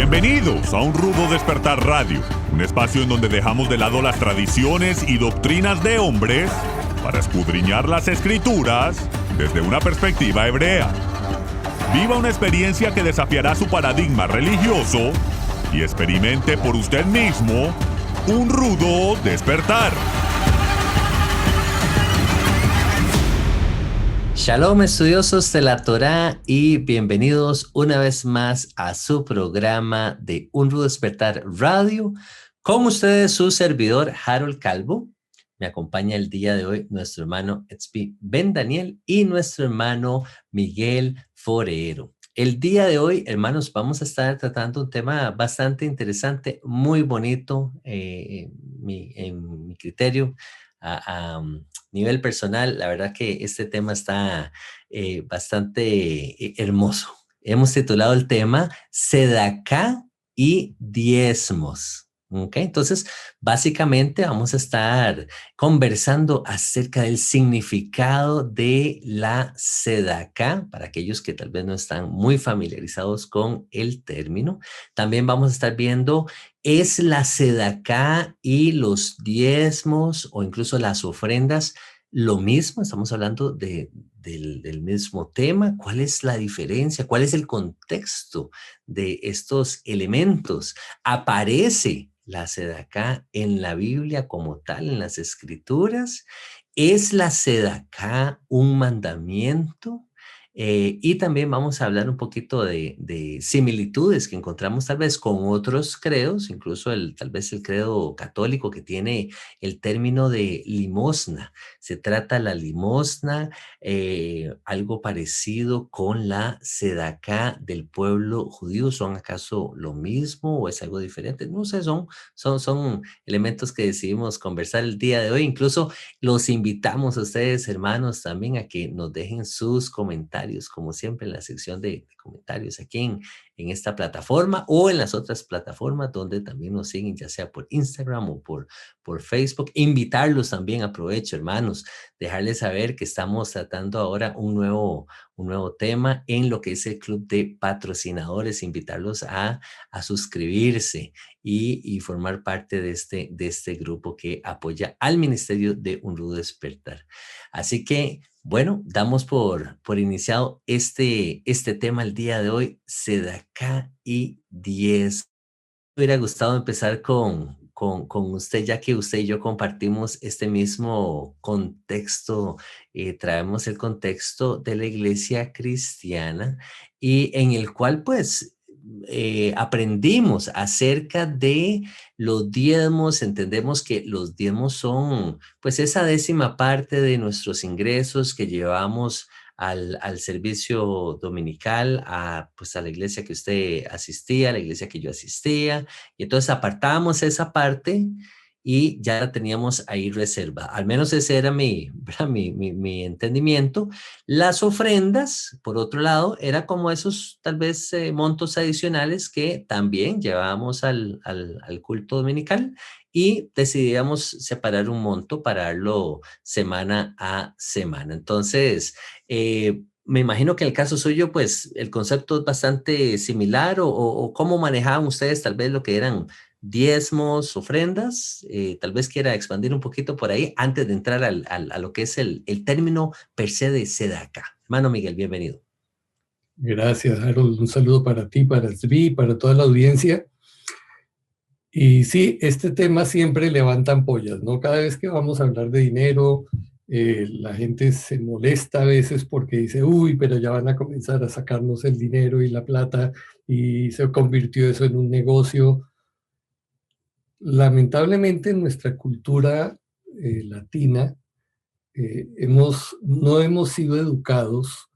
Bienvenidos a Un Rudo Despertar Radio, un espacio en donde dejamos de lado las tradiciones y doctrinas de hombres para escudriñar las escrituras desde una perspectiva hebrea. Viva una experiencia que desafiará su paradigma religioso y experimente por usted mismo un rudo despertar. Shalom, estudiosos de la Torá, y bienvenidos una vez más a su programa de Un Rudo Despertar Radio. Con ustedes su servidor Harold Calvo. Me acompaña el día de hoy nuestro hermano Etzvi Ben Daniel y nuestro hermano Miguel Forero. El día de hoy, hermanos, vamos a estar tratando un tema bastante interesante, muy bonito en mi criterio. A nivel personal, la verdad que este tema está bastante hermoso. Hemos titulado el tema Sedaká y diezmos. ¿Ok? Entonces, básicamente vamos a estar conversando acerca del significado de la sedaká, para aquellos que tal vez no están muy familiarizados con el término. También vamos a estar viendo, ¿es la sedaká y los diezmos o incluso las ofrendas lo mismo? Estamos hablando del mismo tema. ¿Cuál es la diferencia? ¿Cuál es el contexto de estos elementos? ¿Aparece la sedaká en la Biblia como tal, en las Escrituras? ¿Es la sedaká un mandamiento? Y también vamos a hablar un poquito de similitudes que encontramos tal vez con otros credos, incluso tal vez el credo católico, que tiene el término de limosna. Se trata la limosna, algo parecido con la sedaká del pueblo judío. ¿Son acaso lo mismo o es algo diferente? No sé, son elementos que decidimos conversar el día de hoy. Incluso los invitamos a ustedes, hermanos, también a que nos dejen sus comentarios, como siempre, en la sección de comentarios aquí en esta plataforma o en las otras plataformas donde también nos siguen, ya sea por Instagram o por Facebook. Invitarlos también, aprovecho, hermanos, dejarles saber que estamos tratando ahora un nuevo tema en lo que es el club de patrocinadores, invitarlos a suscribirse y formar parte de este grupo que apoya al ministerio de Un Rudo Despertar. Así que, bueno, damos por iniciado este tema el día de hoy, sedaká y diezmos. Me hubiera gustado empezar con usted, ya que usted y yo compartimos este mismo contexto. Traemos el contexto de la iglesia cristiana y en el cual pues aprendimos acerca de los diezmos. Entendemos que los diezmos son pues esa décima parte de nuestros ingresos que llevamos al servicio dominical, pues a la iglesia que usted asistía, a la iglesia que yo asistía, y entonces apartábamos esa parte y ya la teníamos ahí reservada. Al menos ese era mi entendimiento. Las ofrendas, por otro lado, era como esos tal vez montos adicionales que también llevábamos al culto dominical, y decidíamos separar un monto para darlo semana a semana. Entonces, me imagino que en el caso suyo, pues el concepto es bastante similar, o cómo manejaban ustedes tal vez lo que eran diezmos, ofrendas. Tal vez quiera expandir un poquito por ahí antes de entrar a lo que es el término per se de sedaká. Hermano Miguel, bienvenido. Gracias, Harold. Un saludo para ti, para Zvi, para toda la audiencia. Y sí, este tema siempre levanta ampollas, ¿no? Cada vez que vamos a hablar de dinero, la gente se molesta a veces porque dice, uy, pero ya van a comenzar a sacarnos el dinero y la plata, y se convirtió eso en un negocio. Lamentablemente en nuestra cultura latina no hemos sido educados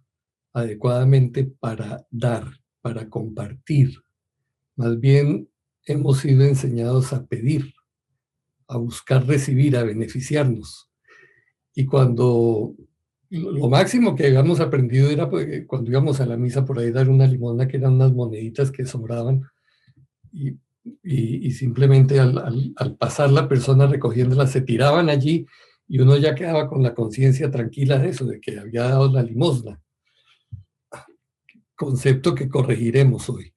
adecuadamente para dar, para compartir. Más bien hemos sido enseñados a pedir, a buscar recibir, a beneficiarnos. Y cuando lo máximo que habíamos aprendido era cuando íbamos a la misa por ahí dar una limosna, que eran unas moneditas que sobraban, y simplemente al pasar la persona recogiéndolas se tiraban allí, y uno ya quedaba con la conciencia tranquila de eso, de que había dado la limosna. Concepto que corregiremos hoy.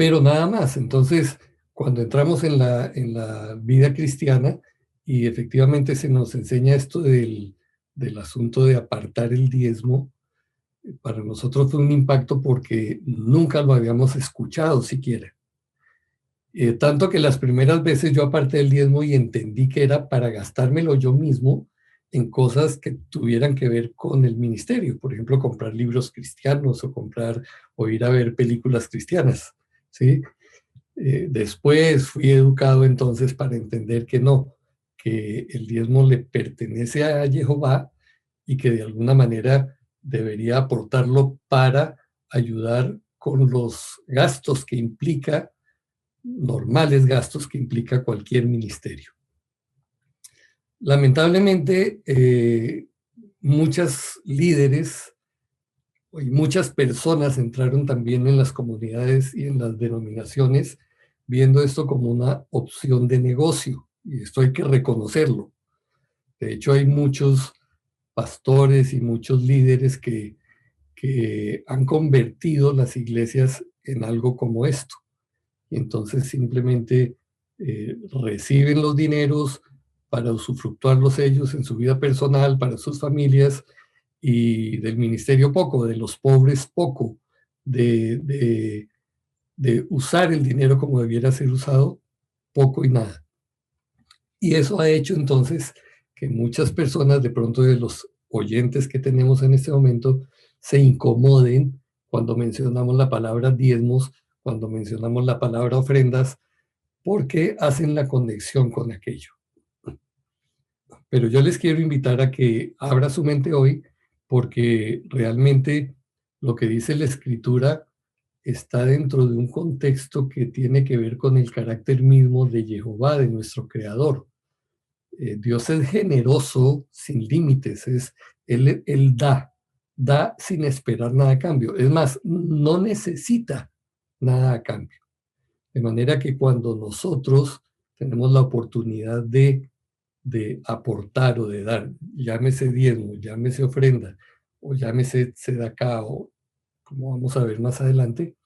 pero nada más. Entonces, cuando entramos en la vida cristiana y efectivamente se nos enseña esto del asunto de apartar el diezmo, para nosotros fue un impacto porque nunca lo habíamos escuchado siquiera. Tanto que las primeras veces yo aparté el diezmo y entendí que era para gastármelo yo mismo en cosas que tuvieran que ver con el ministerio. Por ejemplo, comprar libros cristianos o ir a ver películas cristianas, ¿sí? Después fui educado entonces para entender que no, que el diezmo le pertenece a Jehová y que de alguna manera debería aportarlo para ayudar con los gastos que implica, normales gastos que implica cualquier ministerio. Lamentablemente, muchos líderes y muchas personas entraron también en las comunidades y en las denominaciones viendo esto como una opción de negocio, y esto hay que reconocerlo. De hecho, hay muchos pastores y muchos líderes que han convertido las iglesias en algo como esto. Y entonces simplemente reciben los dineros para usufructuarlos ellos en su vida personal, para sus familias, y del ministerio poco, de los pobres poco, de usar el dinero como debiera ser usado, poco y nada. Y eso ha hecho entonces que muchas personas, de pronto de los oyentes que tenemos en este momento, se incomoden cuando mencionamos la palabra diezmos, cuando mencionamos la palabra ofrendas, porque hacen la conexión con aquello. Pero yo les quiero invitar a que abra su mente hoy, porque realmente lo que dice la Escritura está dentro de un contexto que tiene que ver con el carácter mismo de Jehová, de nuestro Creador. Dios es generoso, sin límites, Él da sin esperar nada a cambio. Es más, no necesita nada a cambio. De manera que cuando nosotros tenemos la oportunidad de aportar o de dar, llámese diezmo, llámese ofrenda, o llámese tzedaká, o como vamos a ver más adelante,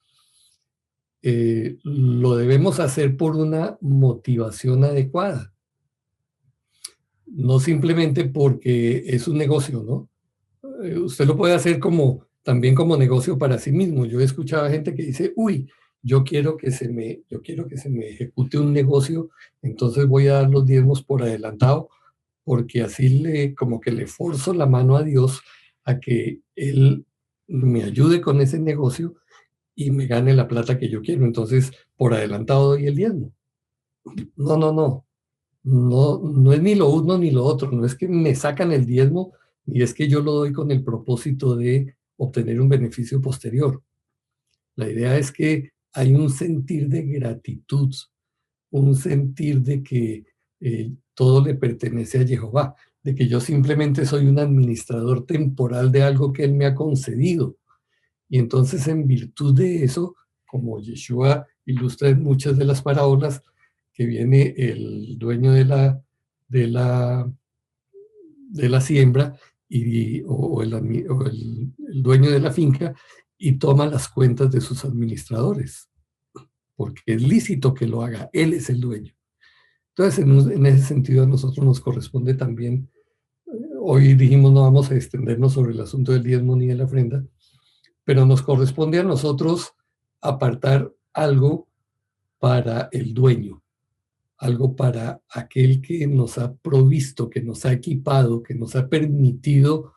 lo debemos hacer por una motivación adecuada. No simplemente porque es un negocio, ¿no? Usted lo puede hacer también como negocio para sí mismo. Yo he escuchado a gente que dice, uy, yo quiero que se me ejecute un negocio, entonces voy a dar los diezmos por adelantado, porque así como que le forzo la mano a Dios a que Él me ayude con ese negocio y me gane la plata que yo quiero. Entonces, por adelantado doy el diezmo. No. No es ni lo uno ni lo otro. No es que me sacan el diezmo, ni es que yo lo doy con el propósito de obtener un beneficio posterior. La idea es que hay un sentir de gratitud, un sentir de que todo le pertenece a Jehová, de que yo simplemente soy un administrador temporal de algo que Él me ha concedido. Y entonces, en virtud de eso, como Yeshua ilustra en muchas de las parábolas, que viene el dueño de la siembra o el dueño de la finca y toma las cuentas de sus administradores, porque es lícito que lo haga, él es el dueño. Entonces, en ese sentido, a nosotros nos corresponde también, hoy dijimos no vamos a extendernos sobre el asunto del diezmo ni de la ofrenda, pero nos corresponde a nosotros apartar algo para el dueño, algo para aquel que nos ha provisto, que nos ha equipado, que nos ha permitido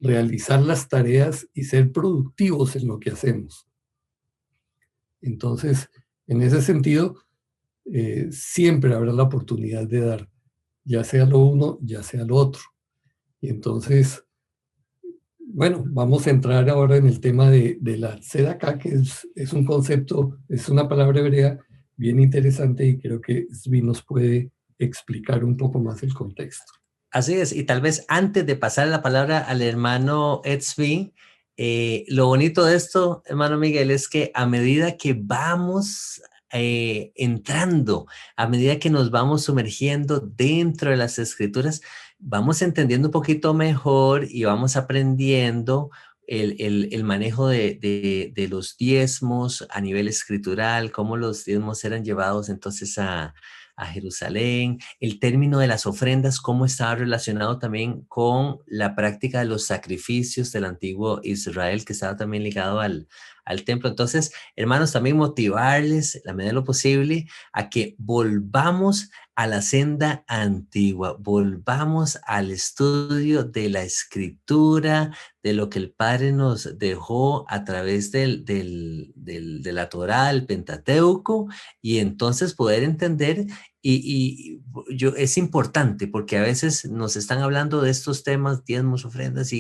realizar las tareas y ser productivos en lo que hacemos. Entonces, en ese sentido, siempre habrá la oportunidad de dar, ya sea lo uno, ya sea lo otro. Y entonces, bueno, vamos a entrar ahora en el tema de la tzedaká, que es un concepto, es una palabra hebrea bien interesante, y creo que Zvi nos puede explicar un poco más el contexto. Así es, y tal vez antes de pasar la palabra al hermano Zvi, lo bonito de esto, hermano Miguel, es que a medida que vamos entrando, a medida que nos vamos sumergiendo dentro de las escrituras, vamos entendiendo un poquito mejor y vamos aprendiendo el manejo de los diezmos a nivel escritural, cómo los diezmos eran llevados entonces a Jerusalén, el término de las ofrendas, cómo estaba relacionado también con la práctica de los sacrificios del antiguo Israel, que estaba también ligado al templo. Entonces, hermanos, también motivarles, la medida de lo posible, a que volvamos a la senda antigua, volvamos al estudio de la escritura, de lo que el Padre nos dejó a través de la Torá, el Pentateuco, y entonces poder entender es importante porque a veces nos están hablando de estos temas, diezmos, ofrendas,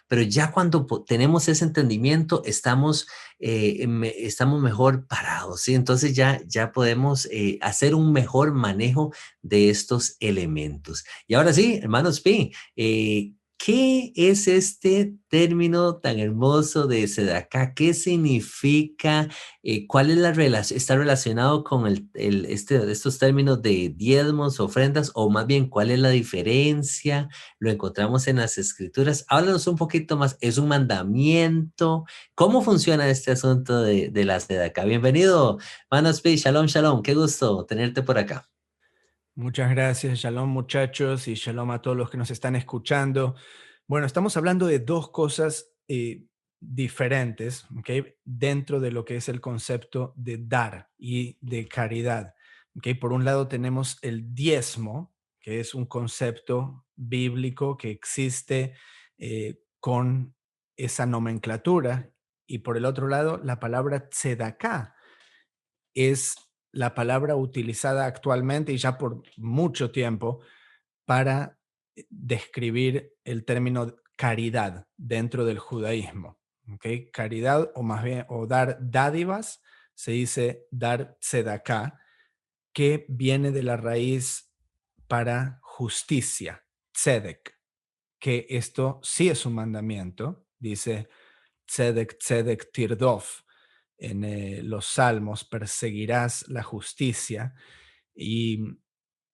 pero ya cuando tenemos ese entendimiento estamos mejor parados, ¿sí? Entonces ya podemos hacer un mejor manejo de estos elementos. Y ahora sí, hermanos Pi, ¿qué es este término tan hermoso de Sedaká? ¿Qué significa? ¿Cuál es la relación? ¿Está relacionado con estos términos de diezmos, ofrendas? O más bien, ¿cuál es la diferencia? ¿Lo encontramos en las escrituras? Háblanos un poquito más. ¿Es un mandamiento? ¿Cómo funciona este asunto de la Sedaká? Bienvenido, Manos Pi. Shalom, shalom. Qué gusto tenerte por acá. Muchas gracias, shalom muchachos y shalom a todos los que nos están escuchando. Bueno, estamos hablando de dos cosas diferentes, ¿ok? Dentro de lo que es el concepto de dar y de caridad, ¿ok? Por un lado tenemos el diezmo, que es un concepto bíblico que existe con esa nomenclatura, y por el otro lado la palabra tzedaká es la palabra utilizada actualmente y ya por mucho tiempo para describir el término caridad dentro del judaísmo. ¿Okay? Caridad, o más bien, o dar dádivas, se dice dar tzedaká, que viene de la raíz para justicia, tzedek, que esto sí es un mandamiento, dice tzedek, tzedek tirdof, en los salmos, perseguirás la justicia, y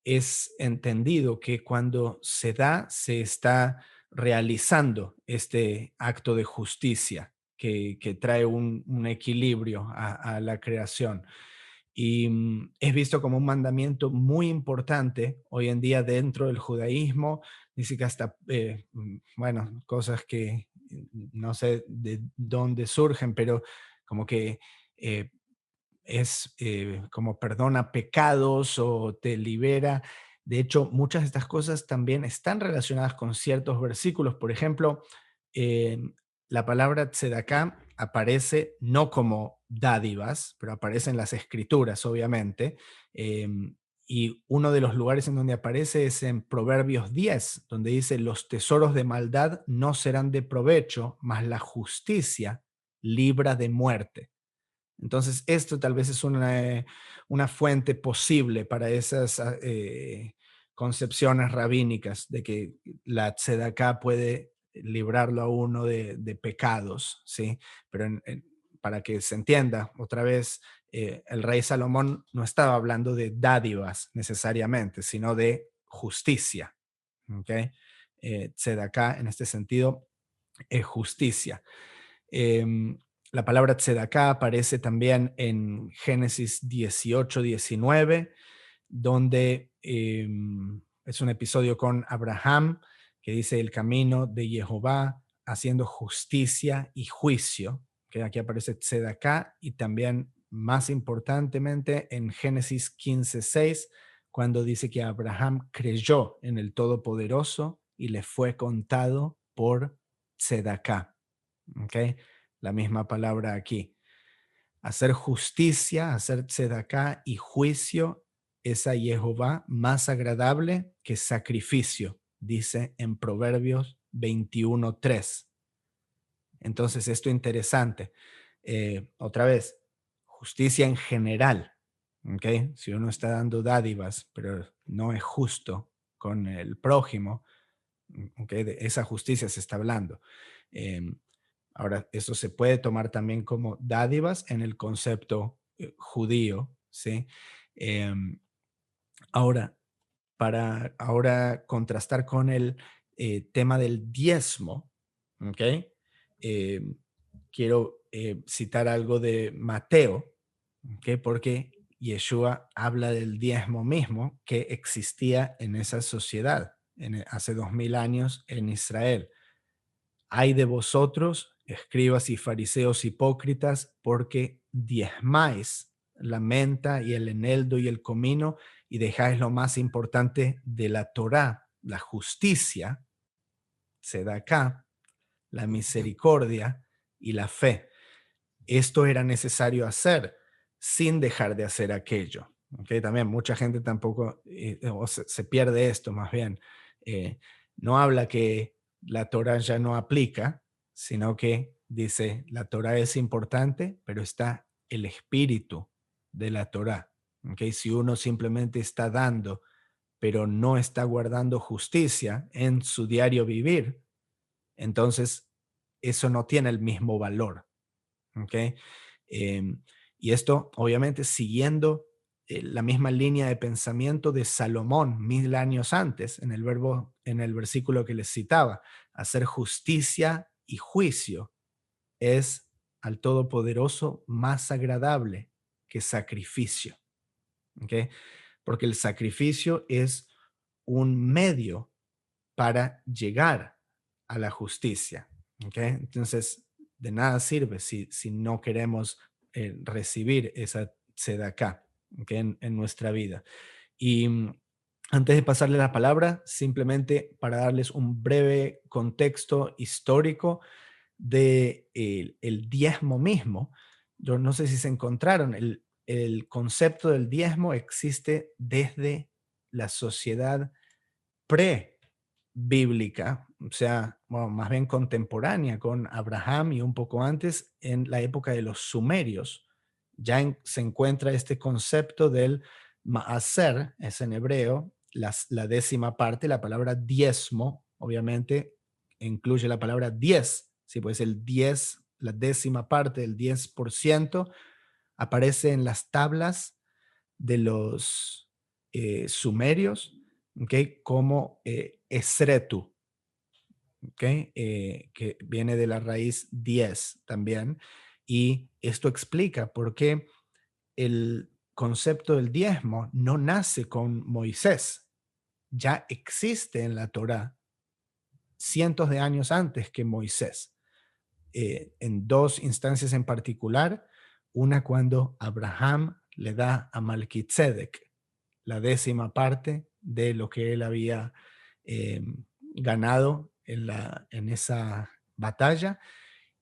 es entendido que cuando se da, se está realizando este acto de justicia que trae un equilibrio a la creación. Y es visto como un mandamiento muy importante hoy en día dentro del judaísmo. Dice que hasta, bueno, cosas que no sé de dónde surgen, pero como que eh, es como perdona pecados o te libera. De hecho, muchas de estas cosas también están relacionadas con ciertos versículos. Por ejemplo, eh, la palabra tzedaká aparece no como dádivas, pero aparece en las escrituras, obviamente. Y uno de los lugares en donde aparece es en Proverbios 10, donde dice, los tesoros de maldad no serán de provecho, mas la justicia libra de muerte. Entonces, esto tal vez es una fuente posible para esas concepciones rabínicas de que la tzedaká puede librarlo a uno de pecados, ¿sí? Pero para que se entienda, otra vez, el rey Salomón no estaba hablando de dádivas necesariamente, sino de justicia, ¿ok? Tzedaká en este sentido es justicia. La palabra tzedaká aparece también en Génesis 18-19, donde es un episodio con Abraham que dice el camino de Jehová haciendo justicia y juicio, que aquí aparece tzedaká, y también más importantemente en Génesis 15:6, cuando dice que Abraham creyó en el Todopoderoso y le fue contado por tzedaká. ¿Okay? La misma palabra aquí. Hacer justicia, hacer tzedaká y juicio es a Jehová más agradable que sacrificio, dice en Proverbios 21:3. Entonces, esto interesante. Otra vez, justicia en general. ¿Okay? Si uno está dando dádivas, pero no es justo con el prójimo, ¿okay? De esa justicia se está hablando. Ahora, eso se puede tomar también como dádivas en el concepto judío, ¿sí? Ahora, para ahora contrastar con el tema del diezmo, ¿ok? quiero citar algo de Mateo, ¿okay? Porque Yeshua habla del diezmo mismo que existía en esa sociedad hace 2000 años en Israel. Ay de vosotros, escribas y fariseos hipócritas, porque diezmáis la menta y el eneldo y el comino y dejáis lo más importante de la Torá, la justicia, sedacá, la misericordia y la fe. Esto era necesario hacer sin dejar de hacer aquello. ¿Okay? También mucha gente tampoco, se pierde esto más bien. No habla que la Torah ya no aplica, sino que dice, la Torah es importante, pero está el espíritu de la Torah. ¿Okay? Si uno simplemente está dando, pero no está guardando justicia en su diario vivir, entonces eso no tiene el mismo valor. ¿Okay? Y esto, obviamente, siguiendo la misma línea de pensamiento de Salomón 1000 años antes, en el versículo que les citaba, hacer justicia y juicio es al Todopoderoso más agradable que sacrificio. ¿Okay? Porque el sacrificio es un medio para llegar a la justicia. ¿Okay? Entonces, de nada sirve si no queremos recibir esa tzedakah, ¿okay? en nuestra vida. Y antes de pasarle la palabra, simplemente para darles un breve contexto histórico de el diezmo mismo. Yo no sé si se encontraron, el concepto del diezmo existe desde la sociedad pre-bíblica, o sea, bueno, más bien contemporánea con Abraham y un poco antes, en la época de los sumerios. Ya se encuentra este concepto del maaser, es en hebreo, la décima parte, la palabra diezmo, obviamente, incluye la palabra 10, ¿sí? Pues el 10, la décima parte del 10%, aparece en las tablas de los sumerios, ¿okay? Como esretu, ¿okay? Que viene de la raíz 10 también, y esto explica por qué el concepto del diezmo no nace con Moisés, ya existe en la Torá cientos de años antes que Moisés, en dos instancias en particular, una cuando Abraham le da a Melquisedec la décima parte de lo que él había ganado en esa batalla,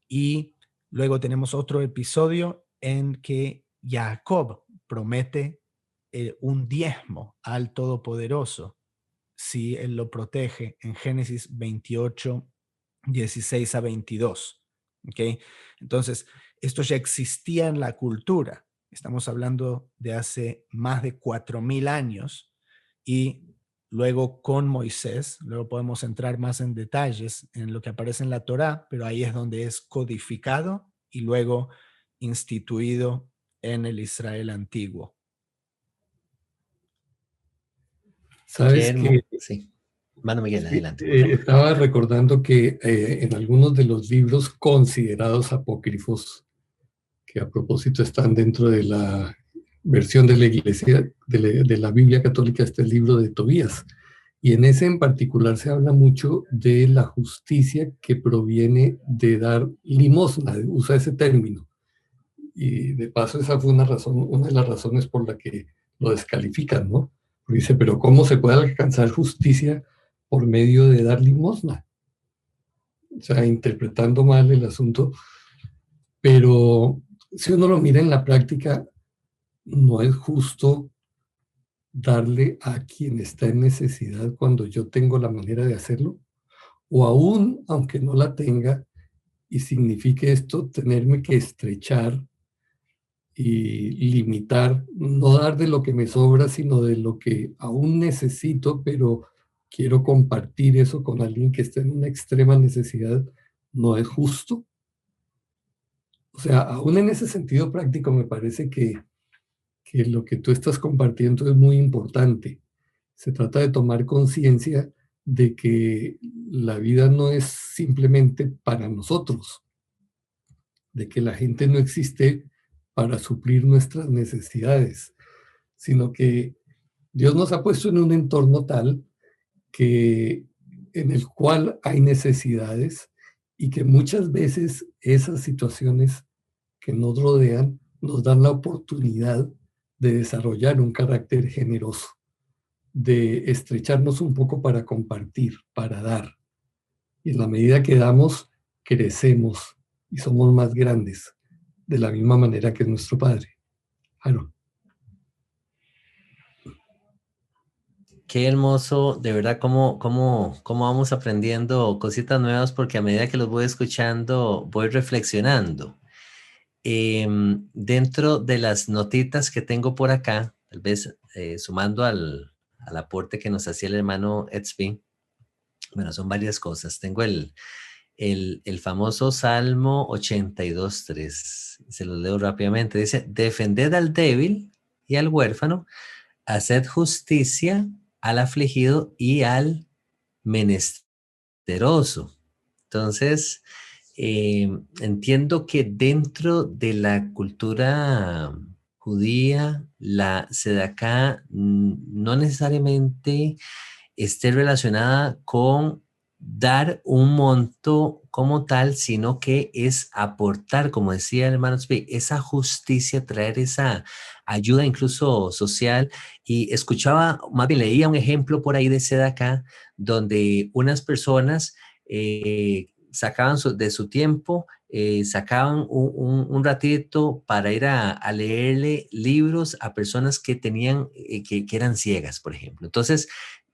y luego tenemos otro episodio en que Jacob promete un diezmo al Todopoderoso si él lo protege en Génesis 28, 16 a 22. ¿Okay? Entonces, esto ya existía en la cultura. Estamos hablando de hace más de 4000 años, y luego con Moisés, luego podemos entrar más en detalles en lo que aparece en la Torá, pero ahí es donde es codificado y luego instituido en el Israel antiguo. Sabes que sí. Mano Miguel, adelante. Estaba recordando que en algunos de los libros considerados apócrifos, que a propósito están dentro de la versión de la Iglesia, de la Biblia Católica, está el libro de Tobías. Y en ese en particular se habla mucho de la justicia que proviene de dar limosna, usa ese término. Y de paso esa fue una de las razones por la que lo descalifican, ¿no? Porque dice, pero ¿cómo se puede alcanzar justicia por medio de dar limosna? O sea, interpretando mal el asunto. Pero si uno lo mira en la práctica, no es justo darle a quien está en necesidad cuando yo tengo la manera de hacerlo, o aún aunque no la tenga y signifique esto tenerme que estrechar y limitar, no dar de lo que me sobra, sino de lo que aún necesito, pero quiero compartir eso con alguien que está en una extrema necesidad, no es justo. O sea, aún en ese sentido práctico me parece que lo que tú estás compartiendo es muy importante. Se trata de tomar conciencia de que la vida no es simplemente para nosotros, de que la gente no existe para suplir nuestras necesidades, sino que Dios nos ha puesto en un entorno tal en el cual hay necesidades y que muchas veces esas situaciones que nos rodean nos dan la oportunidad de desarrollar un carácter generoso, de estrecharnos un poco para compartir, para dar. Y en la medida que damos, crecemos y somos más grandes, de la misma manera que nuestro Padre. Claro. Qué hermoso, de verdad, cómo vamos aprendiendo cositas nuevas, porque a medida que los voy escuchando, voy reflexionando. Dentro de las notitas que tengo por acá, tal vez sumando al aporte que nos hacía el hermano Edsby, bueno, son varias cosas. Tengo el famoso Salmo 82:3, se los leo rápidamente. Dice: defended al débil y al huérfano, haced justicia al afligido y al menesteroso. Entonces, entiendo que dentro de la cultura judía, la sedaká no necesariamente esté relacionada con dar un monto como tal, sino que es aportar, como decía el hermano Zvi, esa justicia, traer esa ayuda incluso social. Y escuchaba, más bien leía un ejemplo por ahí de sedaká, donde unas personas sacaban de su tiempo, sacaban un ratito para ir a leerle libros a personas que tenían, que eran ciegas, por ejemplo. Entonces,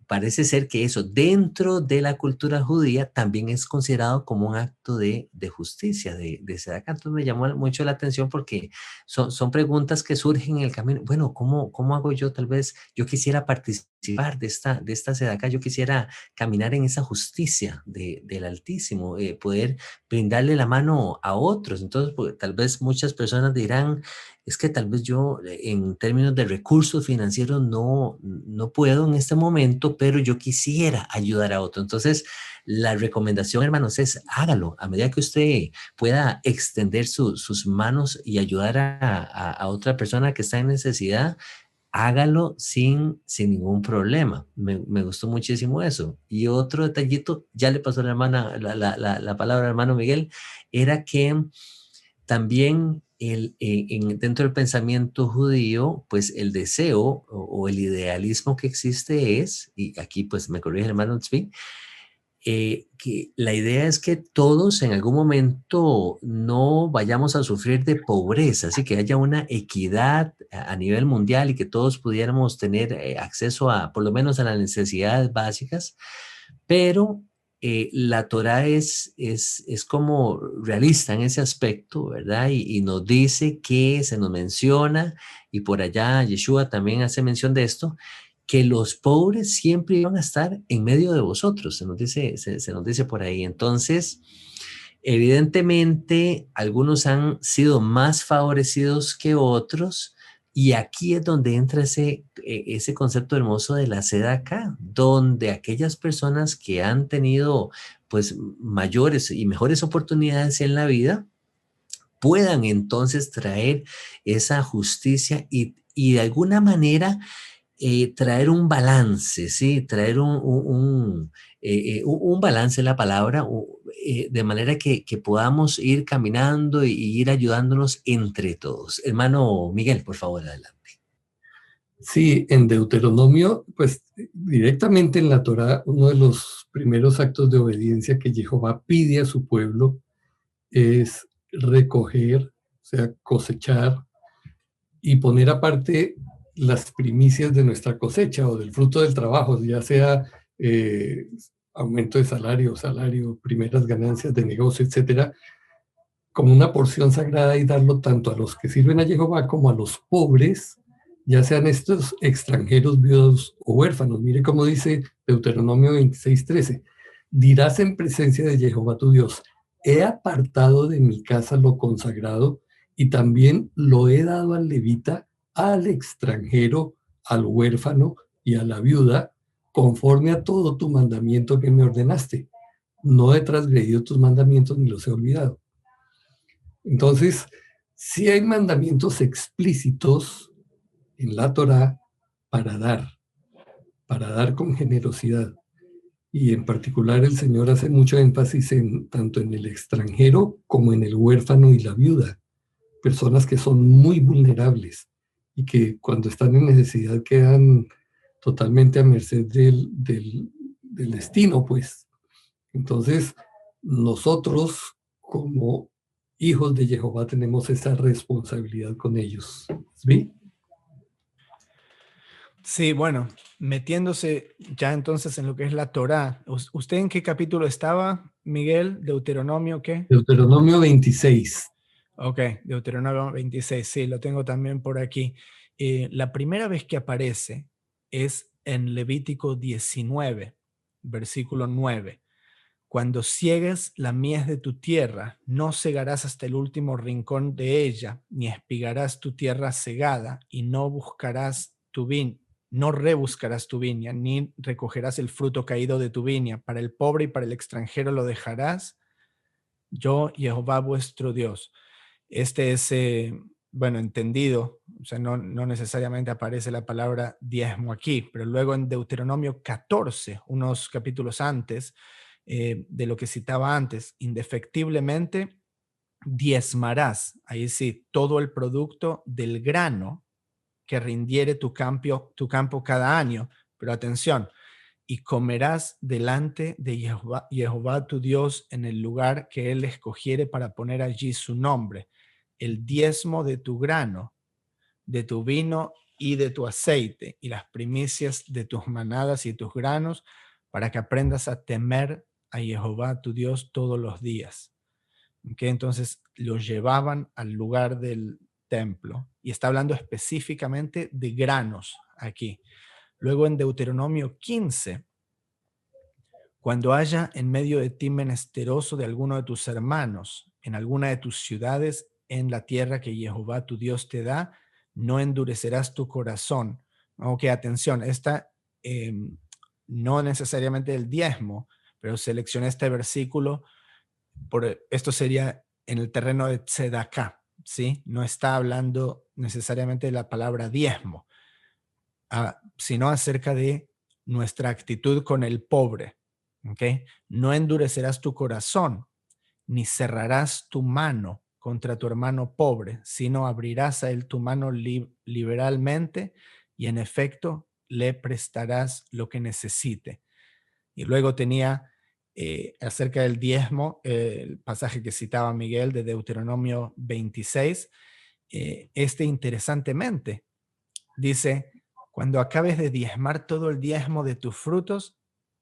parece ser que eso dentro de la cultura judía también es considerado como un acto de justicia, de sedaká. Entonces me llamó mucho la atención porque son preguntas que surgen en el camino. Bueno, ¿cómo hago yo? Tal vez yo quisiera participar de esta sedaká, yo quisiera caminar en esa justicia del Altísimo, poder brindarle la mano a otros. Entonces, pues, tal vez muchas personas dirán, es que tal vez yo en términos de recursos financieros no puedo en este momento, pero yo quisiera ayudar a otro. Entonces, la recomendación, hermanos, es hágalo. A medida que usted pueda extender sus manos y ayudar a otra persona que está en necesidad, hágalo sin ningún problema. Me gustó muchísimo eso. Y otro detallito, ya le pasó a la hermana la palabra al hermano Miguel, era que también dentro del pensamiento judío, pues el deseo o el idealismo que existe es, y aquí pues me corrige el hermano Tzvi, que la idea es que todos en algún momento no vayamos a sufrir de pobreza, así que haya una equidad a nivel mundial y que todos pudiéramos tener acceso a, por lo menos a las necesidades básicas, pero la Torá es como realista en ese aspecto, ¿verdad? Y nos dice que se nos menciona, y por allá Yeshua también hace mención de esto, que los pobres siempre van a estar en medio de vosotros, se nos dice por ahí. Entonces, evidentemente, algunos han sido más favorecidos que otros, y aquí es donde entra ese concepto hermoso de la sedaká, donde aquellas personas que han tenido pues mayores y mejores oportunidades en la vida puedan entonces traer esa justicia y de alguna manera traer un balance, ¿sí? Traer un balance, la palabra, de manera que podamos ir caminando y ir ayudándonos entre todos. Hermano Miguel, por favor, adelante. Sí, en Deuteronomio, pues directamente en la Torá, uno de los primeros actos de obediencia que Jehová pide a su pueblo es recoger, o sea, cosechar y poner aparte las primicias de nuestra cosecha o del fruto del trabajo, ya sea aumento de salario, primeras ganancias de negocio, etcétera, como una porción sagrada y darlo tanto a los que sirven a Jehová como a los pobres, ya sean estos extranjeros, viudos o huérfanos. Mire cómo dice Deuteronomio 26:13. Dirás en presencia de Jehová tu Dios, he apartado de mi casa lo consagrado y también lo he dado al levita, al extranjero, al huérfano y a la viuda, conforme a todo tu mandamiento que me ordenaste. No he transgredido tus mandamientos ni los he olvidado. Entonces, sí hay mandamientos explícitos en la Torá para dar con generosidad. Y en particular el Señor hace mucho énfasis tanto en el extranjero como en el huérfano y la viuda, personas que son muy vulnerables y que cuando están en necesidad quedan totalmente a merced del destino, pues. Entonces, nosotros como hijos de Jehová tenemos esa responsabilidad con ellos. ¿Sí? Sí, bueno, metiéndose ya entonces en lo que es la Torá. ¿Usted en qué capítulo estaba, Miguel? ¿Deuteronomio qué? Deuteronomio 26. Ok, Deuteronomio 26, sí, lo tengo también por aquí. La primera vez que aparece es en Levítico 19, versículo 9. Cuando ciegues la mies de tu tierra, no cegarás hasta el último rincón de ella, ni espigarás tu tierra cegada, y no rebuscarás tu viña, ni recogerás el fruto caído de tu viña. Para el pobre y para el extranjero lo dejarás, yo, Jehová vuestro Dios. Este es, bueno, entendido, o sea, no necesariamente aparece la palabra diezmo aquí, pero luego en Deuteronomio 14, unos capítulos antes, de lo que citaba antes, indefectiblemente diezmarás, ahí sí, todo el producto del grano que rindiere tu campo cada año. Pero atención, y comerás delante de Jehová tu Dios en el lugar que él escogiere para poner allí su nombre, el diezmo de tu grano, de tu vino y de tu aceite, y las primicias de tus manadas y tus granos, para que aprendas a temer a Jehová tu Dios todos los días. ¿Okay? Entonces lo llevaban al lugar del templo, y está hablando específicamente de granos aquí. Luego en Deuteronomio 15, cuando haya en medio de ti menesteroso de alguno de tus hermanos, en alguna de tus ciudades, en la tierra que Jehová tu Dios te da, no endurecerás tu corazón. Ok, atención, esta no necesariamente el diezmo, pero seleccioné este versículo, esto sería en el terreno de tzedaká, ¿sí? No está hablando necesariamente de la palabra diezmo, sino acerca de nuestra actitud con el pobre. ¿Okay? No endurecerás tu corazón, ni cerrarás tu mano contra tu hermano pobre, sino abrirás a él tu mano liberalmente, y en efecto le prestarás lo que necesite. Y luego tenía acerca del diezmo, el pasaje que citaba Miguel de Deuteronomio 26, interesantemente dice: cuando acabes de diezmar todo el diezmo de tus frutos,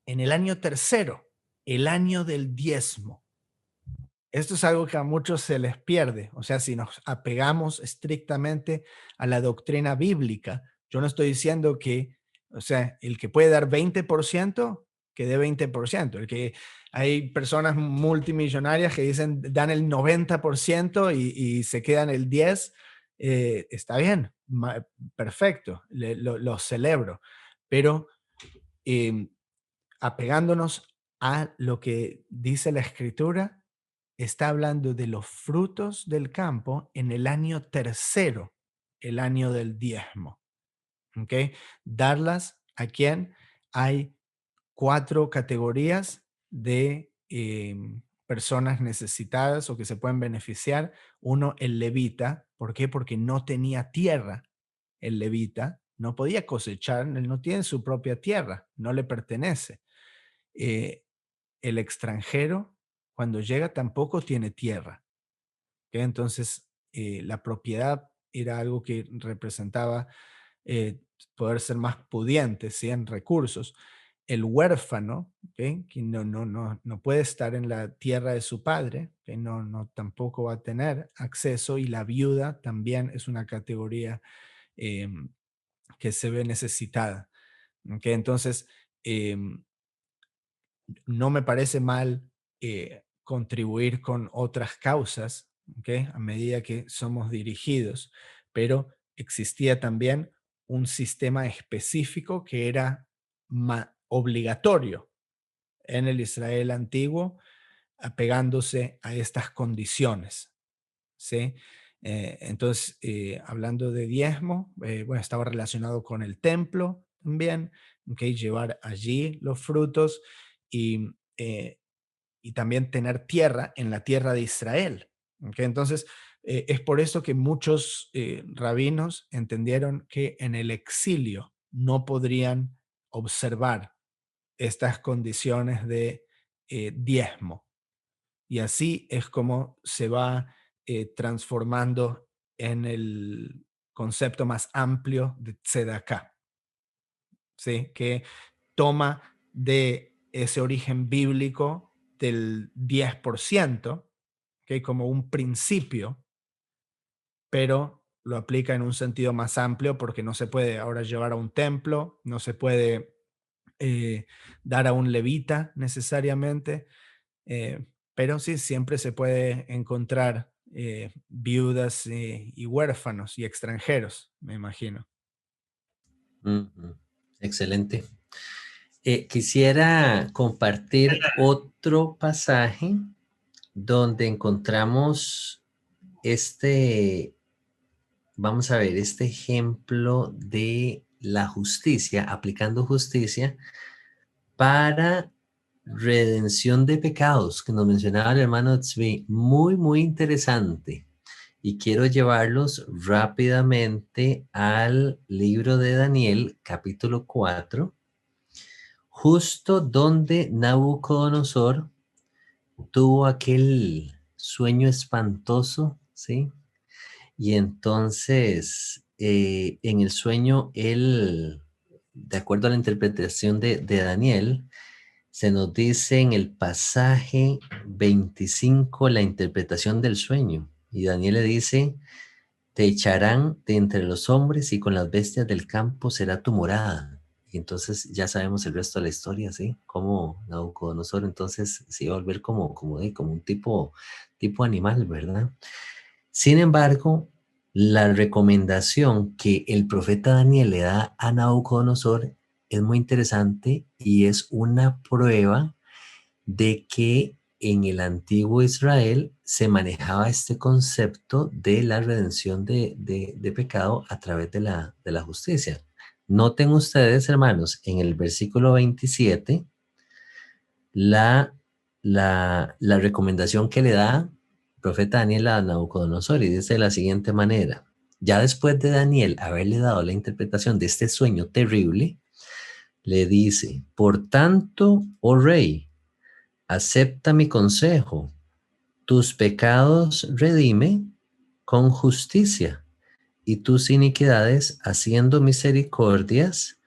en el año tercero, el año del diezmo. Esto es algo que a muchos se les pierde. O sea, si nos apegamos estrictamente a la doctrina bíblica, yo no estoy diciendo que, o sea, el que puede dar 20%, que dé 20%. Hay personas multimillonarias que dicen dan el 90% y se quedan el 10%. Está bien, perfecto, lo celebro. Pero apegándonos a lo que dice la Escritura, está hablando de los frutos del campo en el año tercero, el año del diezmo. ¿Ok? Darlas a quién. Hay 4 categorías de personas necesitadas o que se pueden beneficiar. Uno, el levita. ¿Por qué? Porque no tenía tierra. El levita no podía cosechar, él no tiene su propia tierra, no le pertenece. El extranjero, cuando llega, tampoco tiene tierra. ¿Okay? Entonces, la propiedad era algo que representaba poder ser más pudiente, ¿sí? En recursos. El huérfano, ¿okay? Que no puede estar en la tierra de su padre, que no tampoco va a tener acceso, y la viuda también es una categoría que se ve necesitada. ¿Okay? Entonces, no me parece mal contribuir con otras causas, ¿okay? A medida que somos dirigidos, pero existía también un sistema específico que era obligatorio en el Israel antiguo, apegándose a estas condiciones. ¿sí? Entonces, hablando de diezmo, bueno, estaba relacionado con el templo también, ¿ok? Llevar allí los frutos y, y también tener tierra en la tierra de Israel, ¿ok? Entonces, es por eso que muchos rabinos entendieron que en el exilio no podrían observar estas condiciones de diezmo. Y así es como se va transformando en el concepto más amplio de tzedakah, ¿sí? Que toma de ese origen bíblico del 10%, ¿ok? Como un principio, pero lo aplica en un sentido más amplio porque no se puede ahora llevar a un templo, no se puede eh, dar a un levita necesariamente, pero sí siempre se puede encontrar viudas y huérfanos y extranjeros, me imagino. Ujú. Excelente. Quisiera compartir otro pasaje donde encontramos vamos a ver, este ejemplo de la justicia, aplicando justicia para redención de pecados, que nos mencionaba el hermano Tzvi. Muy, muy interesante. Y quiero llevarlos rápidamente al libro de Daniel, capítulo 4, justo donde Nabucodonosor tuvo aquel sueño espantoso, ¿sí? Y entonces, en el sueño, él, de acuerdo a la interpretación de Daniel, se nos dice en el pasaje 25 la interpretación del sueño. Y Daniel le dice, te echarán de entre los hombres y con las bestias del campo será tu morada. Y entonces ya sabemos el resto de la historia, ¿sí? Como Nabucodonosor entonces se iba a volver como un tipo animal, ¿verdad? Sin embargo, la recomendación que el profeta Daniel le da a Nabucodonosor es muy interesante y es una prueba de que en el antiguo Israel se manejaba este concepto de la redención de pecado a través de la justicia. Noten ustedes, hermanos, en el versículo 27, la recomendación que le da el profeta Daniel a Nabucodonosor y dice de la siguiente manera: ya después de Daniel haberle dado la interpretación de este sueño terrible, le dice, por tanto, oh rey, acepta mi consejo, tus pecados redime con justicia y tus iniquidades haciendo misericordias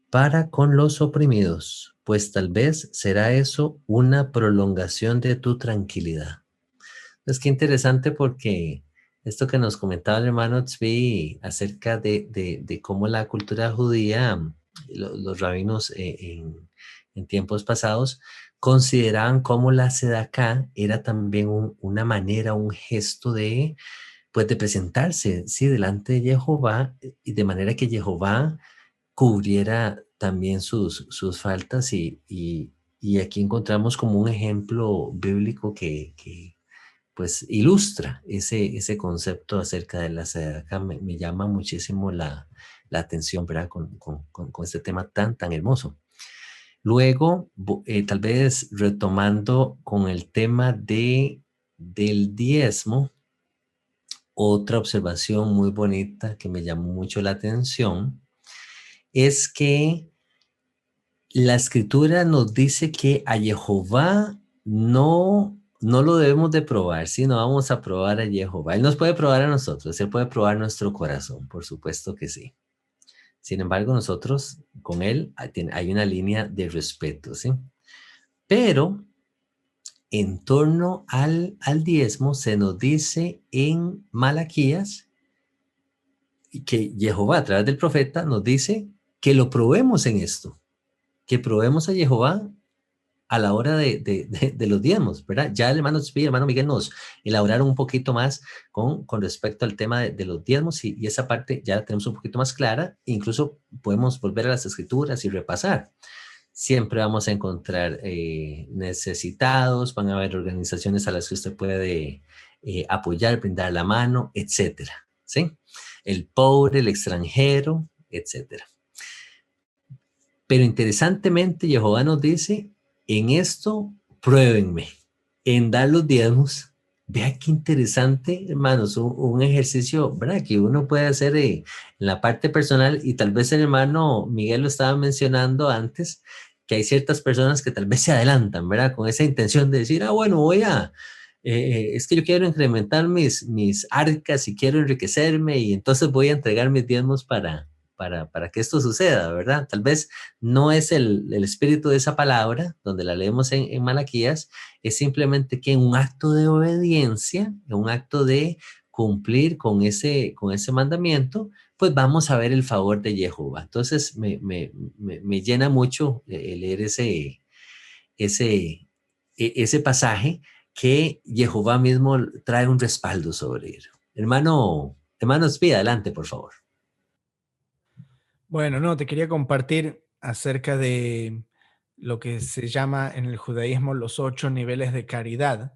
para con los oprimidos, pues tal vez será eso una prolongación de tu tranquilidad. Es que interesante porque esto que nos comentaba el hermano Tzvi acerca de cómo la cultura judía, los rabinos en tiempos pasados, consideraban cómo la tzedakah era también una manera, un gesto pues de presentarse, sí, delante de Jehová, y de manera que Jehová cubriera también sus faltas y aquí encontramos como un ejemplo bíblico que pues ilustra ese concepto acerca de la tzedakah. Me llama muchísimo la atención, ¿verdad? Con este tema tan hermoso. Luego, tal vez retomando con el tema del diezmo, otra observación muy bonita que me llamó mucho la atención es que la escritura nos dice que a Jehová no lo debemos de probar, sino vamos a probar a Jehová. Él nos puede probar a nosotros, Él puede probar nuestro corazón, por supuesto que sí. Sin embargo, nosotros con Él hay una línea de respeto, ¿sí? Pero en torno al diezmo se nos dice en Malaquías que Jehová a través del profeta nos dice que lo probemos en esto, que probemos a Jehová a la hora de los diezmos, ¿verdad? Ya el hermano Tzvi y el hermano Miguel nos elaboraron un poquito más con respecto al tema de los diezmos y esa parte ya la tenemos un poquito más clara. Incluso podemos volver a las escrituras y repasar. Siempre vamos a encontrar necesitados, van a haber organizaciones a las que usted puede apoyar, brindar la mano, etcétera, ¿sí? El pobre, el extranjero, etcétera. Pero interesantemente, Jehová nos dice, en esto pruébenme, en dar los diezmos. Vea qué interesante, hermanos, un ejercicio, ¿verdad? Que uno puede hacer en la parte personal, y tal vez el hermano Miguel lo estaba mencionando antes, que hay ciertas personas que tal vez se adelantan, ¿verdad? Con esa intención de decir, bueno, es que yo quiero incrementar mis arcas y quiero enriquecerme, y entonces voy a entregar mis diezmos para que esto suceda, ¿verdad? Tal vez no es el espíritu de esa palabra, donde la leemos en Malaquías, es simplemente que en un acto de obediencia, en un acto de cumplir con ese mandamiento, pues vamos a ver el favor de Jehová. Entonces me llena mucho leer ese pasaje, que Jehová mismo trae un respaldo sobre él. Hermano Espía, adelante, por favor. Bueno, no, te quería compartir acerca de lo que se llama en el judaísmo los 8 niveles de caridad,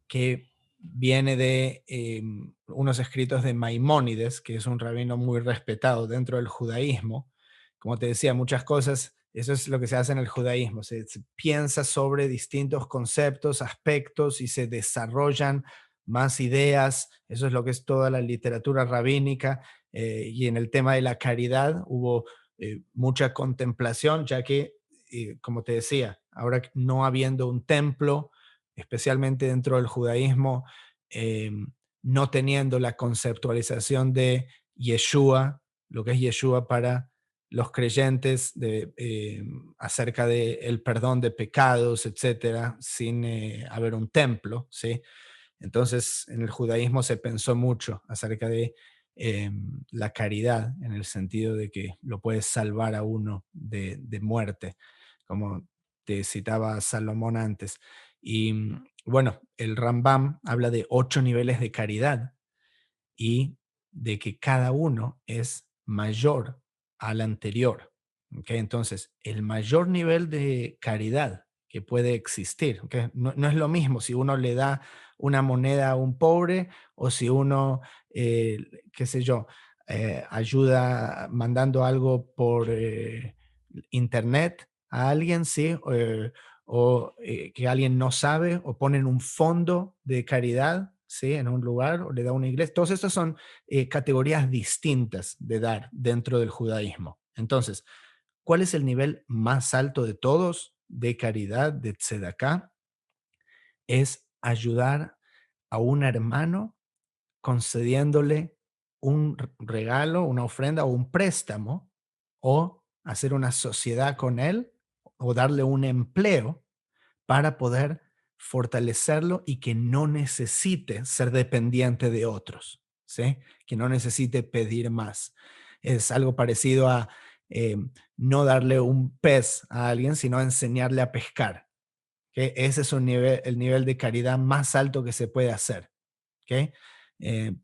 que viene de unos escritos de Maimónides, que es un rabino muy respetado dentro del judaísmo. Como te decía, muchas cosas, eso es lo que se hace en el judaísmo, se piensa sobre distintos conceptos, aspectos, y se desarrollan más ideas. Eso es lo que es toda la literatura rabínica. Y en el tema de la caridad hubo mucha contemplación, ya que, como te decía, ahora no habiendo un templo, especialmente dentro del judaísmo, eh, no teniendo la conceptualización de Yeshua, lo que es Yeshua para los creyentes, acerca del perdón de pecados, etcétera, sin haber un templo, ¿sí? Entonces, en el judaísmo se pensó mucho acerca de la caridad, en el sentido de que lo puedes salvar a uno de muerte, como te citaba Salomón antes. Y bueno, el Rambam habla de 8 niveles de caridad, y de que cada uno es mayor al anterior. ¿Okay? Entonces, el mayor nivel de caridad que puede existir, ¿okay? No es lo mismo si uno le da una moneda a un pobre, o si uno, qué sé yo, ayuda mandando algo por internet a alguien, ¿sí? Que alguien no sabe, o ponen un fondo de caridad, ¿sí? En un lugar, o le da una iglesia. Todas estas son categorías distintas de dar dentro del judaísmo. Entonces, ¿cuál es el nivel más alto de todos de caridad, de tzedaká? Es ayudar a un hermano concediéndole un regalo, una ofrenda o un préstamo, o hacer una sociedad con él, o darle un empleo para poder fortalecerlo y que no necesite ser dependiente de otros, ¿sí? Que no necesite pedir más. Es algo parecido a no darle un pez a alguien, sino enseñarle a pescar. ¿Okay? Ese es el nivel de caridad más alto que se puede hacer. ¿Okay?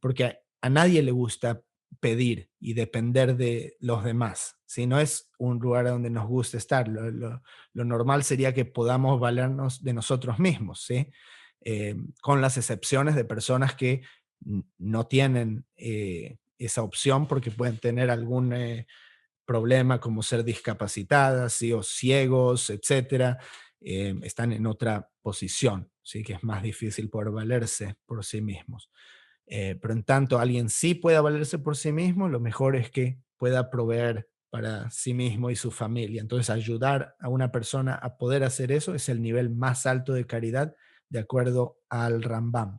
Porque a nadie le gusta pedir y depender de los demás. Si no es un lugar donde nos gusta estar, lo normal sería que podamos valernos de nosotros mismos, ¿sí? Con las excepciones de personas que no tienen esa opción, porque pueden tener algún problema, como ser discapacitadas, ¿sí? O ciegos, etcétera. Están en otra posición, ¿sí? Que es más difícil poder valerse por sí mismos. Pero en tanto alguien sí pueda valerse por sí mismo, lo mejor es que pueda proveer para sí mismo y su familia. Entonces, ayudar a una persona a poder hacer eso es el nivel más alto de caridad, de acuerdo al Rambam.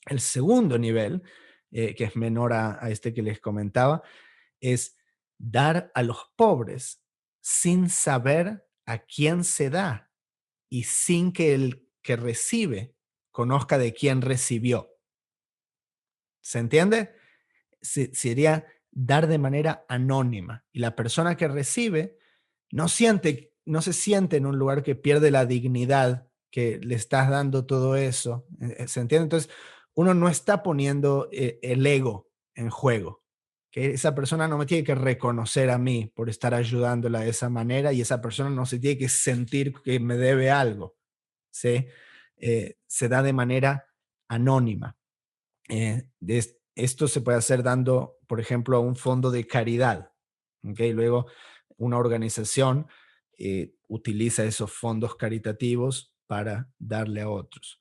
El segundo nivel, que es menor a este que les comentaba, es dar a los pobres sin saber a quién se da, y sin que el que recibe conozca de quién recibió. ¿Se entiende? Sería dar de manera anónima, y la persona que recibe no se siente en un lugar que pierde la dignidad, que le estás dando todo eso. ¿Se entiende? Entonces, uno no está poniendo el ego en juego. Que esa persona no me tiene que reconocer a mí por estar ayudándola de esa manera, y esa persona no se tiene que sentir que me debe algo. ¿Sí? Se da de manera anónima. Esto se puede hacer dando, por ejemplo, a un fondo de caridad. ¿Okay? Luego, una organización utiliza esos fondos caritativos para darle a otros.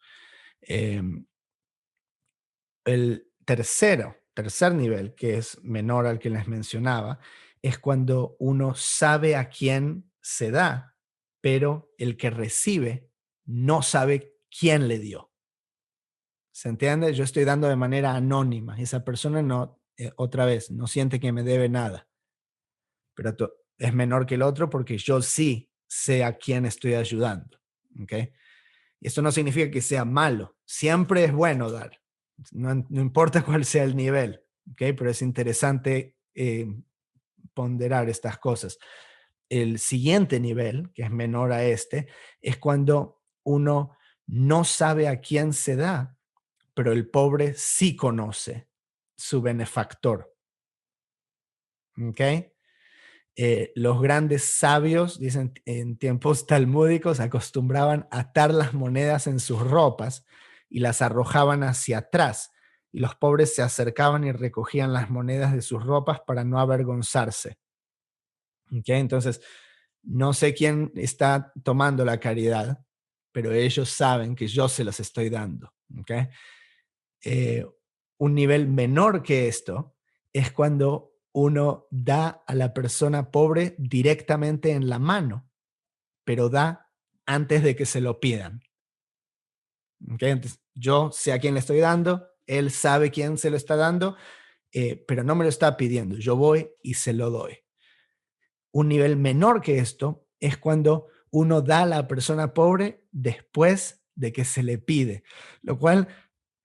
El tercer nivel, que es menor al que les mencionaba, es cuando uno sabe a quién se da, pero el que recibe no sabe quién le dio. ¿Se entiende? Yo estoy dando de manera anónima. Esa persona no, otra vez, no siente que me debe nada. Pero es menor que el otro porque yo sí sé a quién estoy ayudando. ¿Okay? Y esto no significa que sea malo. Siempre es bueno dar. No importa cuál sea el nivel. ¿Okay? Pero es interesante ponderar estas cosas. El siguiente nivel, que es menor a este, es cuando uno no sabe a quién se da, pero el pobre sí conoce su benefactor. ¿Ok? Los grandes sabios, dicen en tiempos talmúdicos, acostumbraban a atar las monedas en sus ropas y las arrojaban hacia atrás. Y los pobres se acercaban y recogían las monedas de sus ropas para no avergonzarse. ¿Ok? Entonces, no sé quién está tomando la caridad, pero ellos saben que yo se los estoy dando. ¿Ok? Un nivel menor que esto es cuando uno da a la persona pobre directamente en la mano, pero da antes de que se lo pidan. ¿Okay? Entonces, yo sé a quién le estoy dando, él sabe quién se lo está dando, pero no me lo está pidiendo. Yo voy y se lo doy. Un nivel menor que esto es cuando uno da a la persona pobre después de que se le pide, lo cual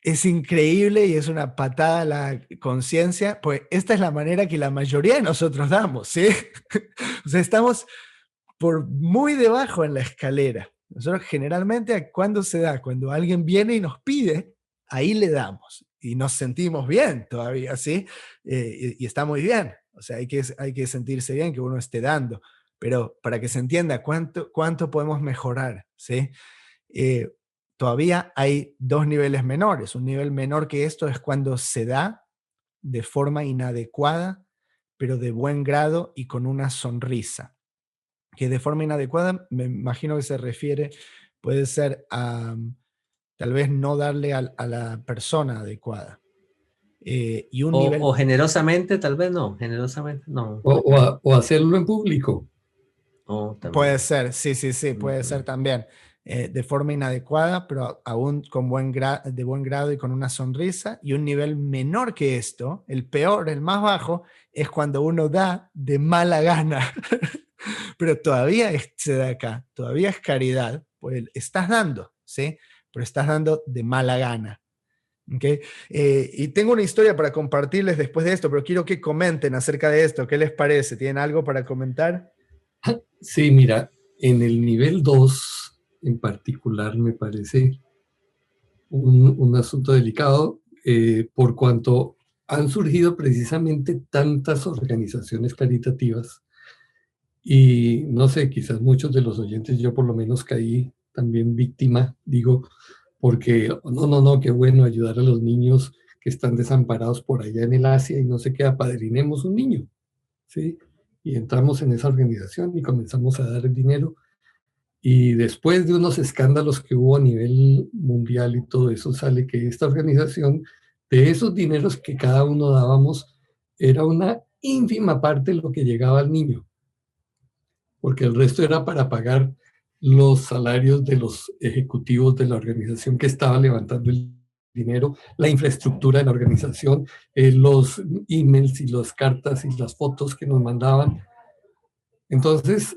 es increíble y es una patada a la conciencia, pues esta es la manera que la mayoría de nosotros damos, ¿sí? O sea, estamos por muy debajo en la escalera. Nosotros generalmente, ¿cuándo se da? Cuando alguien viene y nos pide, ahí le damos y nos sentimos bien todavía, ¿sí? Y está muy bien. O sea, hay que sentirse bien que uno esté dando, pero para que se entienda cuánto podemos mejorar, ¿sí? Todavía hay dos niveles menores. Un nivel menor que esto es cuando se da de forma inadecuada, pero de buen grado y con una sonrisa. Que de forma inadecuada, me imagino que se refiere, puede ser a tal vez no darle a la persona adecuada. Y un nivel... O generosamente, tal vez no, generosamente no. O hacerlo en público. Puede ser, sí, puede ser también. De forma inadecuada, pero aún con de buen grado y con una sonrisa. Y un nivel menor que esto, el peor, el más bajo, es cuando uno da de mala gana. Pero todavía se da acá, todavía es caridad, pues estás dando, ¿sí? Pero estás dando de mala gana. ¿Okay? Y tengo una historia para compartirles después de esto, pero quiero que comenten acerca de esto. ¿Qué les parece? ¿Tienen algo para comentar? Sí, mira, en el nivel 2 en particular me parece un asunto delicado por cuanto han surgido precisamente tantas organizaciones caritativas y no sé, quizás muchos de los oyentes, yo por lo menos caí también víctima, digo, porque no, qué bueno ayudar a los niños que están desamparados por allá en el Asia y no sé qué, apadrinemos un niño, ¿sí? Y entramos en esa organización y comenzamos a dar el dinero. Y después de unos escándalos que hubo a nivel mundial y todo eso, sale que esta organización, de esos dineros que cada uno dábamos, era una ínfima parte lo que llegaba al niño, porque el resto era para pagar los salarios de los ejecutivos de la organización que estaba levantando el dinero, la infraestructura de la organización, los emails y las cartas y las fotos que nos mandaban. Entonces,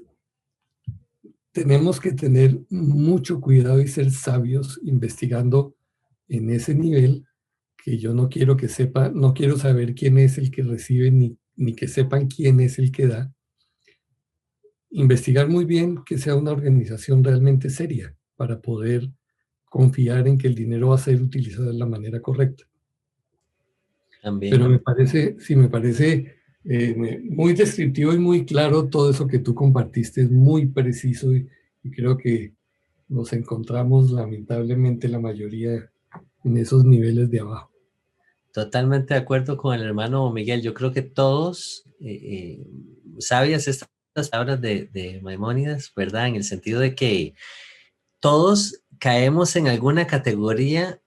tenemos que tener mucho cuidado y ser sabios investigando en ese nivel, que yo no quiero que sepa, no quiero saber quién es el que recibe ni que sepan quién es el que da. Investigar muy bien que sea una organización realmente seria para poder confiar en que el dinero va a ser utilizado de la manera correcta. También. Pero me parece muy descriptivo y muy claro todo eso que tú compartiste, es muy preciso y creo que nos encontramos lamentablemente la mayoría en esos niveles de abajo. Totalmente de acuerdo con el hermano Miguel. Yo creo que todos, sabias estas palabras de Maimónides, ¿verdad? En el sentido de que todos caemos en alguna categoría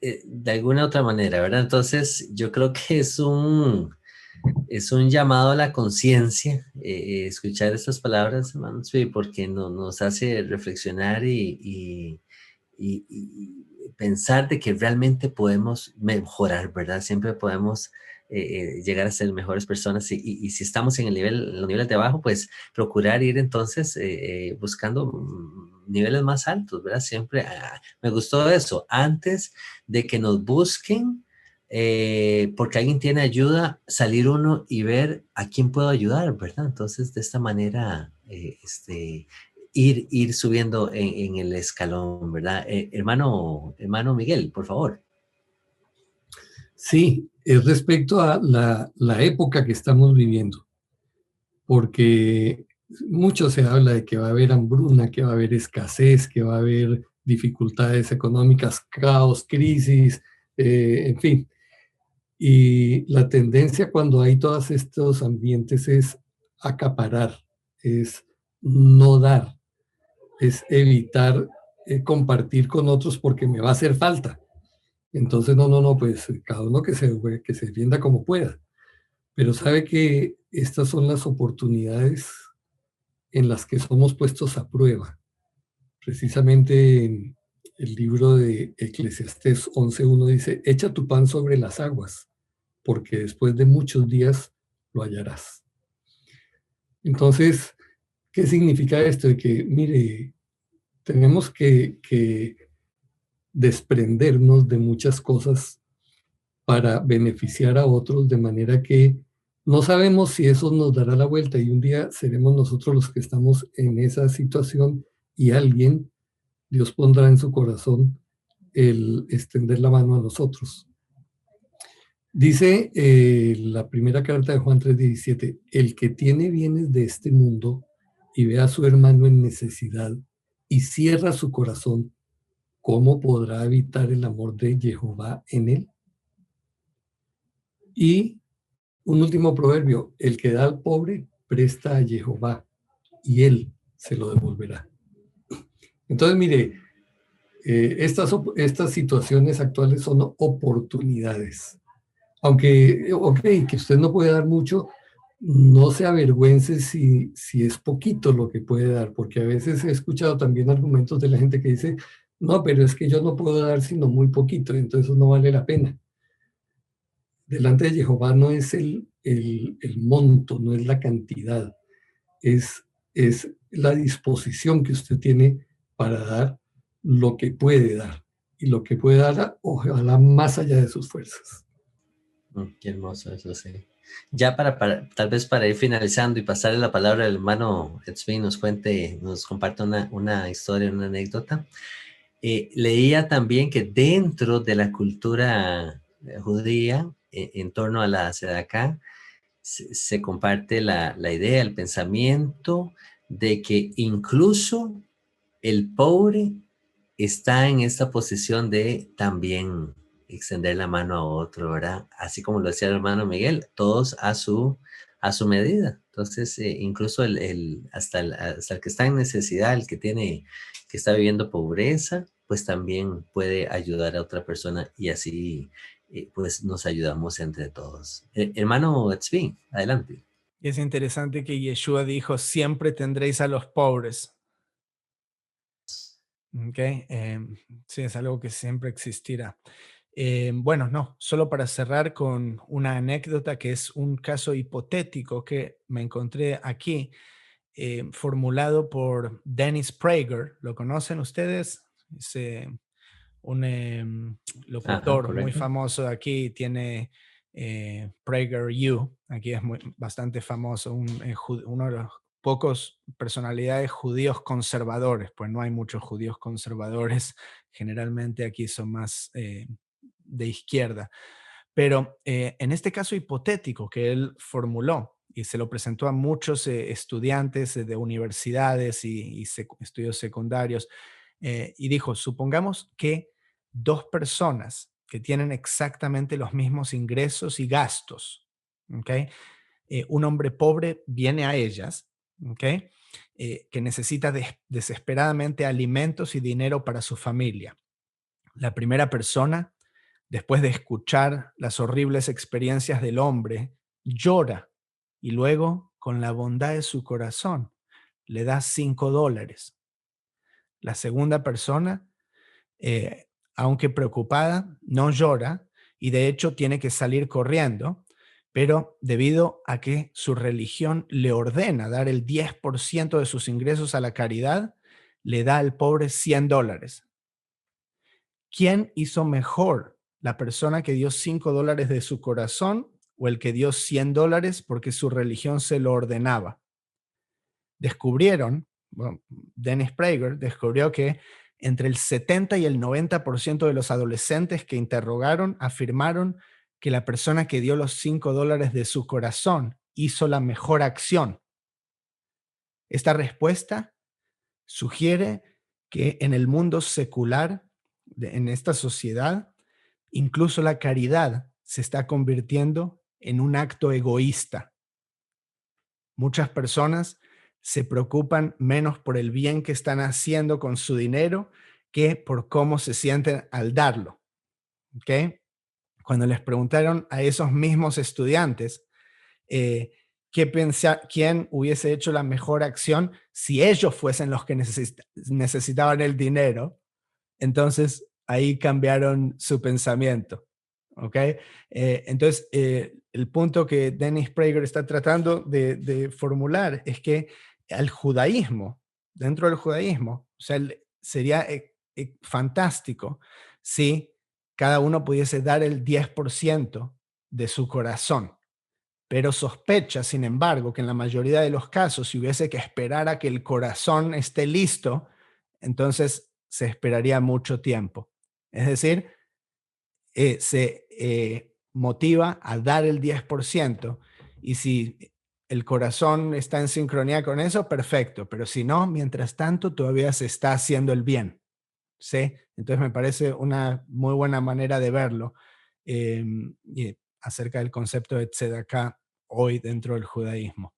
de alguna otra manera, ¿verdad? Entonces, yo creo que es un llamado a la conciencia escuchar estas palabras, hermano Zvi, porque nos hace reflexionar y pensar de que realmente podemos mejorar, ¿verdad? Siempre podemos llegar a ser mejores personas y si estamos en los niveles de abajo, pues procurar ir entonces buscando niveles más altos, ¿verdad? Siempre, me gustó eso, antes de que nos busquen, porque alguien tiene ayuda, salir uno y ver a quién puedo ayudar, ¿verdad? Entonces, de esta manera, ir subiendo en el escalón, ¿verdad? Hermano Miguel, por favor. Sí, es respecto a la época que estamos viviendo, porque mucho se habla de que va a haber hambruna, que va a haber escasez, que va a haber dificultades económicas, caos, crisis, en fin. Y la tendencia cuando hay todos estos ambientes es acaparar, es no dar, es evitar compartir con otros porque me va a hacer falta. Entonces, no, pues cada uno que se defienda como pueda. Pero sabe que estas son las oportunidades en las que somos puestos a prueba. Precisamente en el libro de Eclesiastés 11:1 dice, echa tu pan sobre las aguas, porque después de muchos días lo hallarás. Entonces, ¿qué significa esto? De que, mire, tenemos que desprendernos de muchas cosas para beneficiar a otros, de manera que no sabemos si eso nos dará la vuelta y un día seremos nosotros los que estamos en esa situación y alguien, Dios pondrá en su corazón el extender la mano a nosotros. Dice la primera carta de Juan 3:17, el que tiene bienes de este mundo y ve a su hermano en necesidad y cierra su corazón, ¿cómo podrá habitar el amor de Jehová en él? Y un último proverbio, el que da al pobre presta a Jehová y él se lo devolverá. Entonces, mire, estas situaciones actuales son oportunidades. Aunque, ok, que usted no puede dar mucho, no se avergüence si es poquito lo que puede dar, porque a veces he escuchado también argumentos de la gente que dice, no, pero es que yo no puedo dar sino muy poquito, entonces eso no vale la pena. Delante de Jehová no es el monto, no es la cantidad, es la disposición que usted tiene para dar lo que puede dar, y lo que puede dar, ojalá más allá de sus fuerzas. Qué hermoso eso, sí. Ya tal vez para ir finalizando y pasarle la palabra al hermano Zvi, nos comparte una historia, una anécdota. Leía también que dentro de la cultura judía, en torno a la Sedaká, se comparte la idea, el pensamiento de que incluso el pobre está en esta posición de también extender la mano a otro, ¿verdad? Así como lo decía el hermano Miguel, todos a su medida. Entonces, incluso hasta el que está en necesidad, que está viviendo pobreza, pues también puede ayudar a otra persona y así pues nos ayudamos entre todos. Hermano Zvi, adelante. Es interesante que Yeshua dijo, siempre tendréis a los pobres. Okay. Sí, es algo que siempre existirá. Bueno, no, solo para cerrar con una anécdota que es un caso hipotético que me encontré aquí, formulado por Dennis Prager. ¿Lo conocen ustedes? Es un locutor muy famoso aquí, tiene PragerU, aquí es bastante famoso, uno de los pocos personalidades judíos conservadores, pues no hay muchos judíos conservadores, generalmente aquí son más de izquierda. Pero en este caso hipotético que él formuló y se lo presentó a muchos estudiantes de universidades y estudios secundarios, y dijo, supongamos que 2 personas que tienen exactamente los mismos ingresos y gastos, ¿ok? Un hombre pobre viene a ellas, ¿ok? Que necesita desesperadamente alimentos y dinero para su familia. La primera persona, después de escuchar las horribles experiencias del hombre, llora y luego, con la bondad de su corazón, le da $5. La segunda persona, aunque preocupada, no llora y de hecho tiene que salir corriendo, pero debido a que su religión le ordena dar el 10% de sus ingresos a la caridad, le da al pobre $100. ¿Quién hizo mejor? ¿La persona que dio $5 de su corazón o el que dio $100 porque su religión se lo ordenaba? Descubrieron, bueno, Dennis Prager descubrió que entre el 70 y el 90% de los adolescentes que interrogaron afirmaron que la persona que dio los $5 de su corazón hizo la mejor acción. Esta respuesta sugiere que en el mundo secular, en esta sociedad, incluso la caridad se está convirtiendo en un acto egoísta. Muchas personas se preocupan menos por el bien que están haciendo con su dinero que por cómo se sienten al darlo. ¿Ok? Cuando les preguntaron a esos mismos estudiantes quién hubiese hecho la mejor acción si ellos fuesen los que necesitaban el dinero, entonces ahí cambiaron su pensamiento. ¿Ok? Entonces, el punto que Dennis Prager está tratando de formular es que al judaísmo, dentro del judaísmo, o sea, sería fantástico si cada uno pudiese dar el 10% de su corazón, pero sospecha, sin embargo, que en la mayoría de los casos, si hubiese que esperar a que el corazón esté listo, entonces se esperaría mucho tiempo. Es decir, se motiva a dar el 10%, y si el corazón está en sincronía con eso, perfecto, pero si no, mientras tanto todavía se está haciendo el bien, ¿sí? Entonces me parece una muy buena manera de verlo acerca del concepto de tzedaká hoy dentro del judaísmo.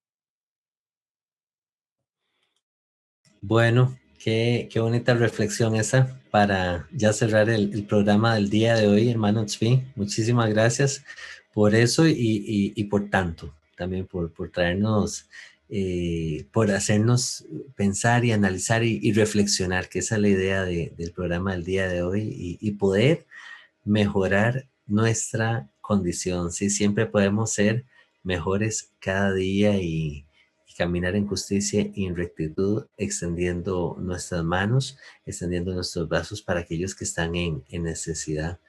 Bueno, qué bonita reflexión esa para ya cerrar el programa del día de hoy, hermano Tzvi. Muchísimas gracias por eso y por tanto, también por traernos, por hacernos pensar y analizar y reflexionar, que esa es la idea del programa del día de hoy, y poder mejorar nuestra condición. Sí, siempre podemos ser mejores cada día y caminar en justicia y en rectitud, extendiendo nuestras manos, extendiendo nuestros brazos para aquellos que están en necesidad.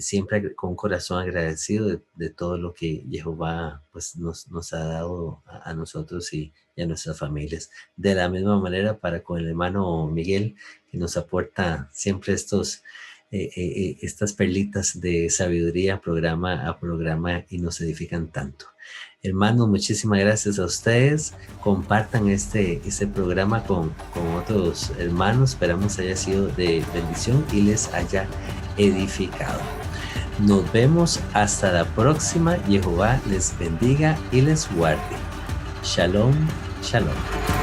Siempre con un corazón agradecido de todo lo que Jehová pues, nos ha dado a nosotros y a nuestras familias. De la misma manera para con el hermano Miguel, que nos aporta siempre estas perlitas de sabiduría programa a programa y nos edifican tanto. Hermanos, muchísimas gracias a ustedes. Compartan este programa con otros hermanos. Esperamos haya sido de bendición y les haya edificado. Nos vemos hasta la próxima. Jehová les bendiga y les guarde. Shalom, shalom.